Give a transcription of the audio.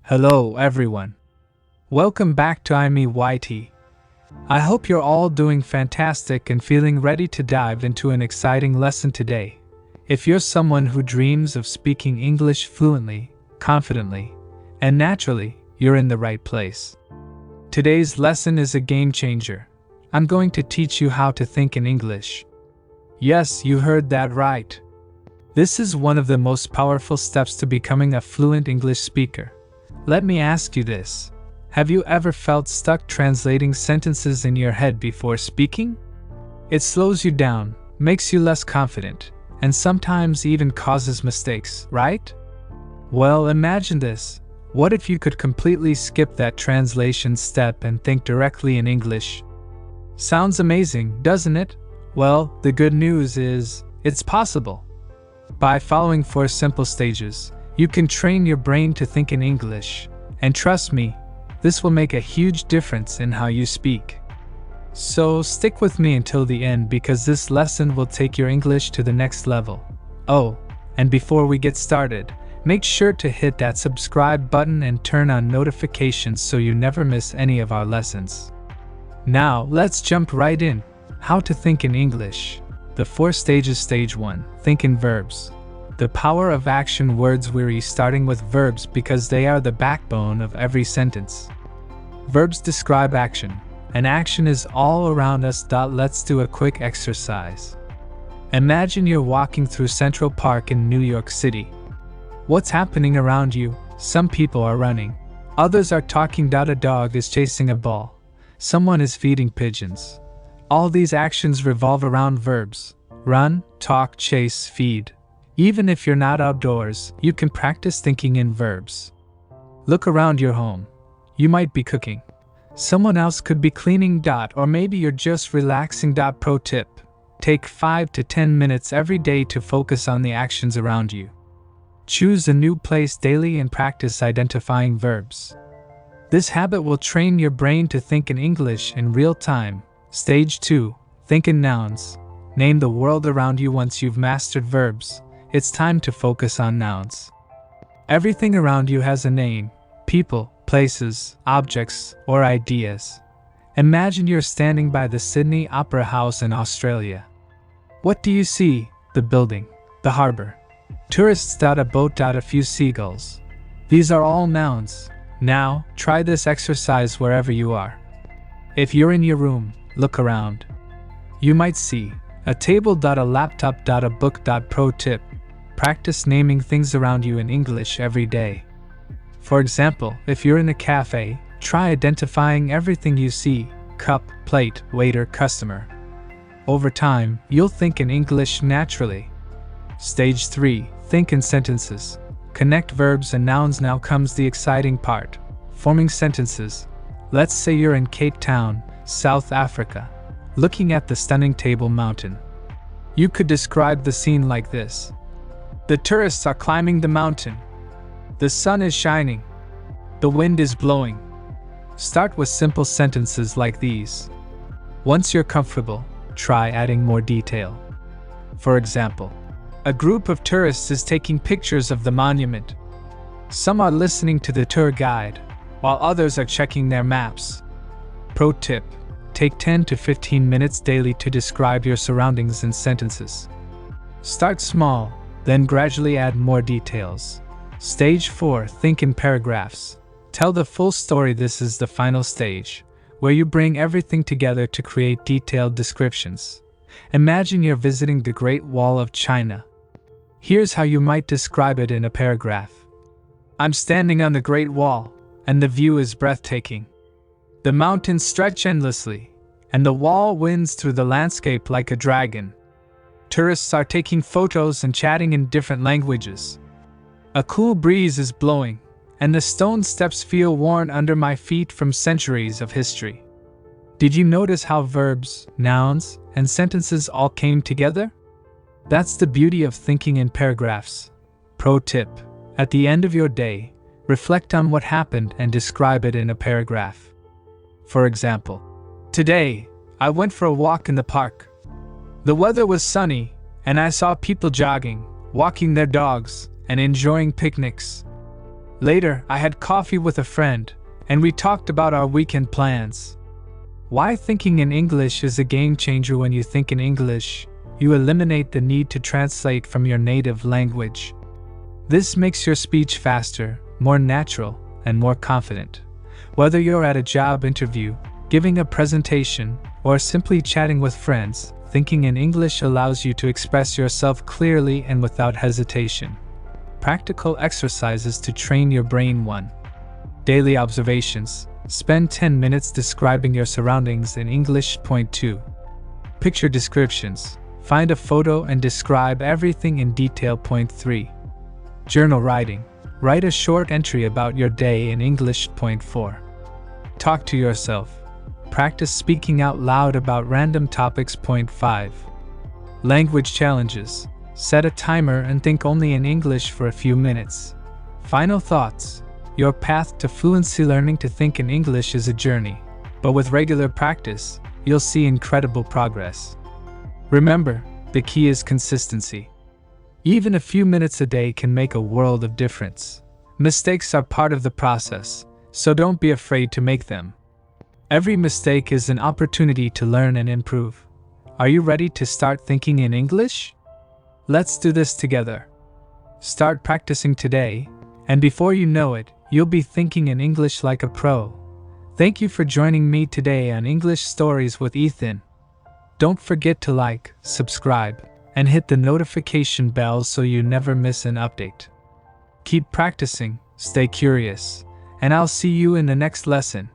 Hello, everyone. Welcome back to IME I hope you're all doing fantastic and feeling ready to dive into an exciting lesson today. If you're someone who dreams of speaking English fluently, confidently, and naturally, you're in the right place. Today's lesson is a game changer. I'm going to teach you how to think in English. Yes, you heard that right. This is one of the most powerful steps to becoming a fluent English speaker. Let me ask you this. Have you ever felt stuck translating sentences in your head before speaking? It slows you down, makes you less confident, and sometimes even causes mistakes, right? Well, imagine this. What if you could completely skip that translation step and think directly in English? Sounds amazing, doesn't it? Well, the good news is, it's possible. By following 4 simple stages, you can train your brain to think in English, and trust me, this will make a huge difference in how you speak. So stick with me until the end because this lesson will take your English to the next level. Oh, and before we get started, make sure to hit that subscribe button and turn on notifications so you never miss any of our lessons. Now, let's jump right in. How to think in English. The 4 stages. Stage 1. Think in verbs. The power of action words. We're starting with verbs because they are the backbone of every sentence. Verbs describe action, and action is all around us. Let's do a quick exercise. Imagine you're walking through Central Park in New York City. What's happening around you? Some people are running. Others are talking. A dog is chasing a ball. Someone is feeding pigeons. All these actions revolve around verbs. Run, talk, chase, feed. Even if you're not outdoors, you can practice thinking in verbs. Look around your home. You might be cooking. Someone else could be cleaning. Or maybe you're just relaxing. Pro tip. Take 5 to 10 minutes every day to focus on the actions around you. Choose a new place daily and practice identifying verbs. This habit will train your brain to think in English in real time. Stage 2. Think in nouns. Name the world around you. Once you've mastered verbs, it's time to focus on nouns. Everything around you has a name. People, places, objects, or ideas. Imagine you're standing by the Sydney Opera House in Australia. What do you see? The building, the harbor, tourists. A boat. A few seagulls. These are all nouns. Now, try this exercise wherever you are. If you're in your room, look around. You might see a table. A laptop. A book. Pro tip. Practice naming things around you in English every day. For example, if you're in a cafe, try identifying everything you see: cup, plate, waiter, customer. Over time, you'll think in English naturally. Stage 3. Think in sentences. Connect verbs and nouns. Now comes the exciting part. Forming sentences. Let's say you're in Cape Town, South Africa, looking at the stunning Table Mountain. You could describe the scene like this. The tourists are climbing the mountain. The sun is shining. The wind is blowing. Start with simple sentences like these. Once you're comfortable, try adding more detail. For example, a group of tourists is taking pictures of the monument. Some are listening to the tour guide, while others are checking their maps. Pro tip. Take 10 to 15 minutes daily to describe your surroundings in sentences. Start small, then gradually add more details. Stage 4. Think in paragraphs. Tell the full story. This is the final stage, where you bring everything together to create detailed descriptions. Imagine you're visiting the Great Wall of China. Here's how you might describe it in a paragraph. I'm standing on the Great Wall, and the view is breathtaking. The mountains stretch endlessly, and the wall winds through the landscape like a dragon. Tourists are taking photos and chatting in different languages. A cool breeze is blowing, and the stone steps feel worn under my feet from centuries of history. Did you notice how verbs, nouns, and sentences all came together? That's the beauty of thinking in paragraphs. Pro tip. At the end of your day, reflect on what happened and describe it in a paragraph. For example, today, I went for a walk in the park. The weather was sunny, and I saw people jogging, walking their dogs, and enjoying picnics. Later, I had coffee with a friend, and we talked about our weekend plans. Why thinking in English is a game changer. When you think in English, you eliminate the need to translate from your native language. This makes your speech faster, more natural, and more confident. Whether you're at a job interview, giving a presentation, or simply chatting with friends, thinking in English allows you to express yourself clearly and without hesitation. Practical exercises to train your brain. 1. Daily observations. Spend 10 minutes describing your surroundings in English. Point 2. Picture descriptions. Find a photo and describe everything in detail. Point 3. Journal writing. Write a short entry about your day in English. Point 4. Talk to yourself. Practice speaking out loud about random topics. Point 5. Language challenges. Set a timer and think only in English for a few minutes. Final thoughts. Your path to fluency. Learning to think in English is a journey, but with regular practice, you'll see incredible progress. Remember, the key is consistency. Even a few minutes a day can make a world of difference. Mistakes are part of the process, so don't be afraid to make them. Every mistake is an opportunity to learn and improve. Are you ready to start thinking in English? Let's do this together. Start practicing today, and before you know it, you'll be thinking in English like a pro. Thank you for joining me today on English Stories with Ethan. Don't forget to like, subscribe, and hit the notification bell so you never miss an update. Keep practicing, stay curious, and I'll see you in the next lesson.